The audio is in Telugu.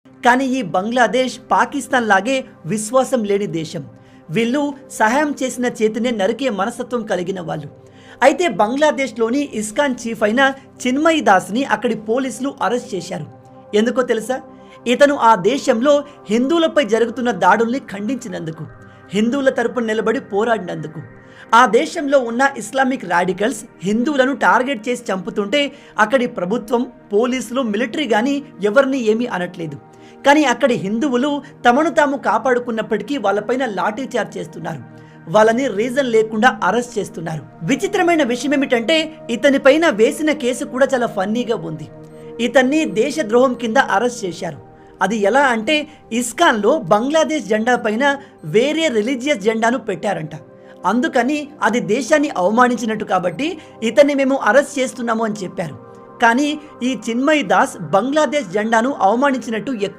కానీ ఈ బంగ్లాదేశ్ పాకిస్తాన్ లాగే విశ్వాసం లేని దేశం. వీళ్ళు సహాయం చేసిన చేతినే నరికే మనస్తత్వం కలిగిన వాళ్ళు. అయితే బంగ్లాదేశ్లోని ఇస్కాన్ చీఫ్ అయిన చిన్మయి దాస్ని అక్కడి పోలీసులు అరెస్ట్ చేశారు. ఎందుకో తెలుసా? ఇతను ఆ దేశంలో హిందువులపై జరుగుతున్న దాడుల్ని ఖండించినందుకు, హిందువుల తరపున నిలబడి పోరాడినందుకు. ఆ దేశంలో ఉన్న ఇస్లామిక్ రాడికల్స్ హిందువులను టార్గెట్ చేసి చంపుతుంటే అక్కడి ప్రభుత్వం, పోలీసులు, మిలిటరీ కానీ ఎవరిని ఏమీ అనట్లేదు. కానీ అక్కడి హిందువులు తమను తాము కాపాడుకున్నప్పటికీ వాళ్ళపైన లాఠీ చార్జ్ చేస్తున్నారు. వాళ్ళని రీజన్ లేకుండా అరెస్ట్ చేస్తున్నారు. విచిత్రమైన విషయం ఏమిటంటే ఇతనిపైన వేసిన కేసు కూడా చాలా ఫన్నీగా ఉంది. ఇతన్ని దేశద్రోహం కింద అరెస్ట్ చేశారు. అది ఎలా అంటే ఇస్కాన్లో బంగ్లాదేశ్ జెండా పైన వేరే రిలీజియస్ జెండాను పెట్టారంట. అందుకని అది దేశాన్ని అవమానించినట్టు కాబట్టి ఇతన్ని మేము అరెస్ట్ చేస్తున్నాము అని చెప్పారు. కానీ ఈ చిన్మయి దాస్ బంగ్లాదేశ్ జెండాను అవమానించినట్టు